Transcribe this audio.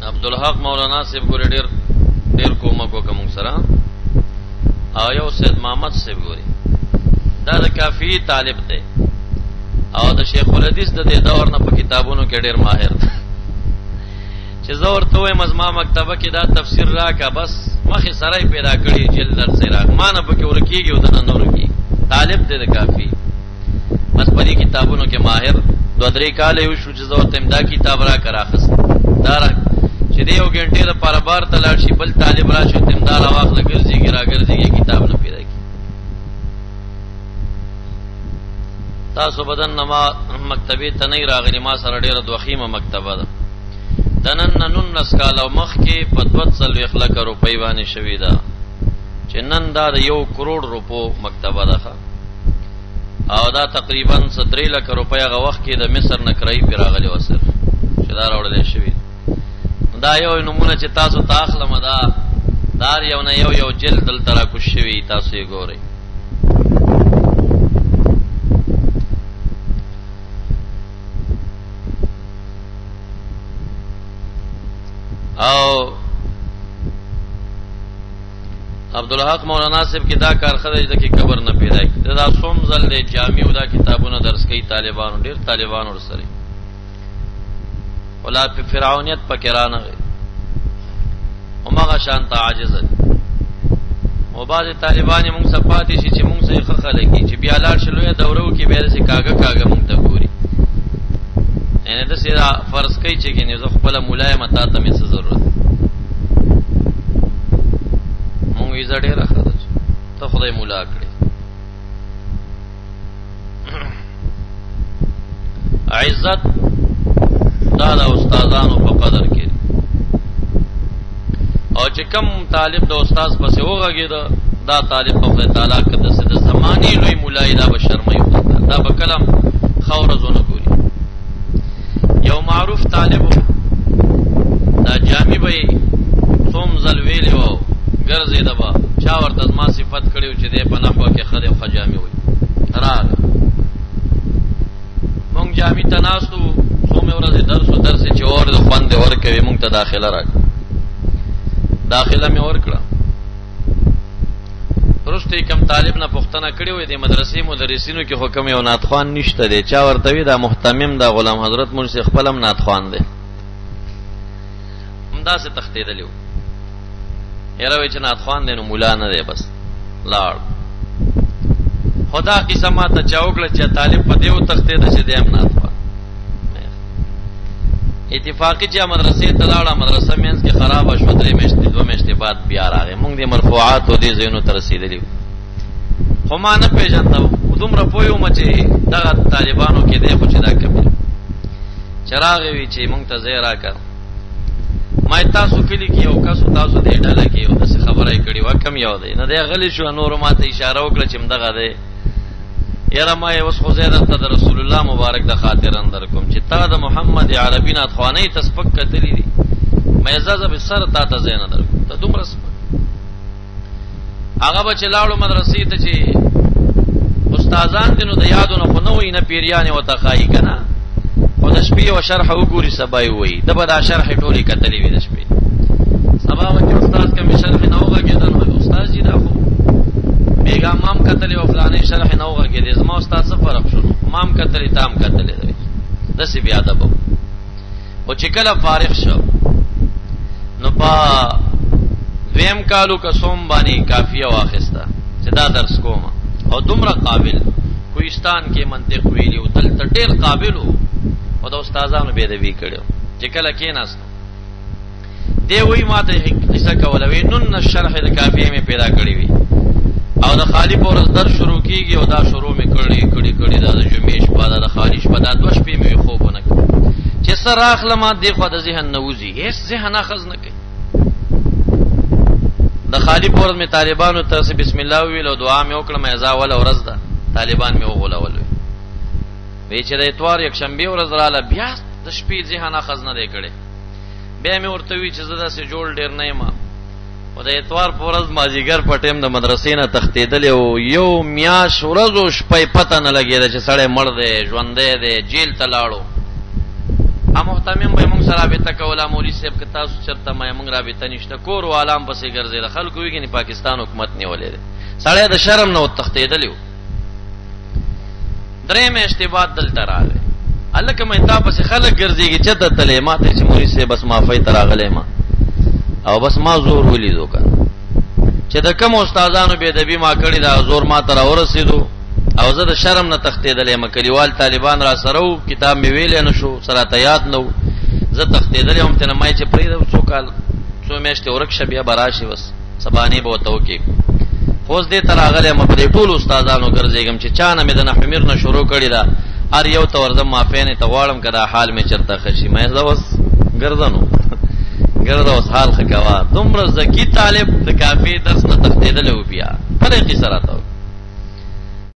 عبدالحق مولانا صاحب ګوري ډیر کومک وکړ موږ سره او یو سید محمد صاحب ګوري دا د کافی طالب دی او د شیخ الحدیث د دې دور نه په کتابونو کې ډیر ماهر دی چې زور ته وایم ازما مکتبه کې دا تفسیر راکا بس مخې سره پیدا کړی جلد در سره مانه پکې ورکیږي او د نور کی طالب دی د کافی بس په دې کتابونو کې ماهر 2-3 کال یو شو چې زور ته دا کتاب را کراخس دا چې دی یو غنټه لپاره بار تلاړ شي بل طالب راشي تمدار واخله ګرځيږي راګرځيږي کتاب نه پیدا کی تاسو بدن نما مکتبه ته نه راغلی ما سره ډیره دوخیمه مکتبه ده دنن نن نسکال او مخ کې په 200 لک روپۍ باندې شوې ده چې نن دا 1 کروڑ روپو مکتبه ده او دا تقریبا 3 لک روپۍ هغه وخت کې د مصر نکرای پیراغلی وسر چې دا راوړل شوی دا یو نمونه چې تاسو تاخله مدا دار یو نه یو جلد دل ترا کو شوی تاسو یې ګورئ او عبدالحق مولانا صاحب کی دا کار خدای د کی قبر نه پیدا کی دا سوم زل له جامع دا کتابونه درس کوي طالبانو ډیر طالبانو ورسره ولا په فرعونیت پکرانه همغه شانت عاجز او بعض طالبان موږ صفاتې شي چې موږ سره خلک چې بیا لاړ شلوې دورو کې به سي کاغه موږ ته ګوري ان د سیدا فرض کوي چې کني زه خپل مولای متا ته مې څه ضرورت مونږ یې زړه راخره ته خدای مولا کړی عزت دا د استادانو په قدر کې او چې کم طالب د استاد پسې وغږی دا طالب په خدای تعالی کې د زماني لوی مولای دا بشرمای دا به کلم خورزونه ګوري یو معروف طالب دا جامع به ثم زل ویلو ګرځي دبا چا ورته ما صفت کړیو چې دې په نحوه کې خدای خو جامع وي راغ مونږ جامع تناسو څومره ورځې درس چې اور د خوند ورکوي مونږ ته داخله مې ورکړه پرسته کم طالب نه پښتنه کړی وي د مدرسې مدرسینو کې حکم یو ناتخوان نشته دی چا ورته وی دا محتمم دا غلام حضرت مرشد خپلم ناتخوان دی همدا سه تختیدلیو یاره وی چې ناتخوان دی نو مولا نه دی بس لاړ خدا قسمه ته چاوکړه چې طالب په دیو تختید چې دیم ناتخوان اتفاقی چې مدرسې ته لاړه مدرسه مینس کې خراب شو درې میاشتې 2 میاشتې بعد بیا راغی مونږ د مرفوعات او د زینو تر رسیدلی خو ما نه پیژندم دومره پویو مچې دغه طالبانو کې دی خو چې دا کمی چراغ وی چې مونږ ته ځای راکړ ما تاسو کلی کې یو کس تاسو دې ډاله کې یو څه خبره کړې و کم یو دی نه دی غلی شو نور ماته اشاره وکړه چې مدغه دی یاره ما اوس خو زیاده ته رسول الله مبارک د خاطر اندر کوم چې تا د محمد عربی نه خوانې تسبق کتلی دي مې اجازه به سر تا ته زین در ته دومره سپک هغه به چلاړو مدرسې ته چې استادان دینو د یادونو خو نو نه پیریان او تخای کنه او د شپې او شرح وګوري سبای وای د به دا شرح ټولي کتلی وي د شپې سبا و چې استاد کوم شرح نه وګیدل نو استاد جی دا خو بیگا مام کتلی او فلانه شرح نه وګیدل زما استاد څه فرق شو مام کتلی تام کتلی د سی بیا دبو او چې کله فارغ شو نو په ویم کالو قسم باندې کافیه واخسته چې دا درس کوم او دومره قابل کوهستان کې منطق ویلی او دلته ډیر قابل او د استادانو به دی کړو چې کله کې ناست دی وی ماته قصه کولوي نن شرح د کافیه می پیدا کړی وی او د خالی پورز در شروع کیږي او دا شروع می کړی دا د جمیش په د خالی شپه د 2 شپې می خوبونه چې سره اخلمه دی خو د ذهن نوځي هیڅ ذهن اخذ نه کوي د خالی پورز می طالبانو ته بسم الله ویل او دعا می وکړه مې ځا ول ورځ ده طالبان می وغولول وی چې د اتوار یک شنبه ورځ رااله بیا د شپې ذهن اخذ نه دی کړي بیا می ورته وی چې زدا سه جوړ ډیر نه ما او د اتوار پورز ماجیګر پټیم د مدرسې نه تختیدل او یو میاش ورځو شپې پته نه لګیدا چې سړی مړ دی ژوند دی جیل ته لاړو محتمم به موږ سره رابطه کوله مولوی صاحب که تاسو چرته ما موږ رابطه نشته کور والام پسې ګرځېده خلکو ویګني پاکستان حکومت نیولې ده سړی د شرم نه وتښتېدلی و درې میاشتې بعد دلته راغی هلکه مې تا پسې خلک ګرځېږي چېرته تلې ما ته چې مولوي صاحب بس معافۍ ته راغلی ما او بس ما زور ولیدو که چې د کوم استادانو بېادبي ما کړې دا زور ما ته راورسېدو او زه د شرم نه تښتېدلی یم کلیوال طالبان را سره و کتاب مې ویلی نه شو سره ته یاد نه و زه تښتېدلی وم تېنه ما یې چې پرېږده څو کال څو میاشتې ورک شه بیا به راشي بس سبانې به ورته وکړي خو اوس دې ته راغلی یم په دې ټولو استادانو ګرځېږم چې چا نه مې د نحو میر نه شروع کړې ده هر یو ته ورځم معافیانې ته غواړم که دا حال مې چېرته ښه شي مې زه اوس ګرځه نو ګرځه اوس حال ښه کوه دومره ذکي طالب د کافي درس نه تښتېدلی و بیا بله قیصه راته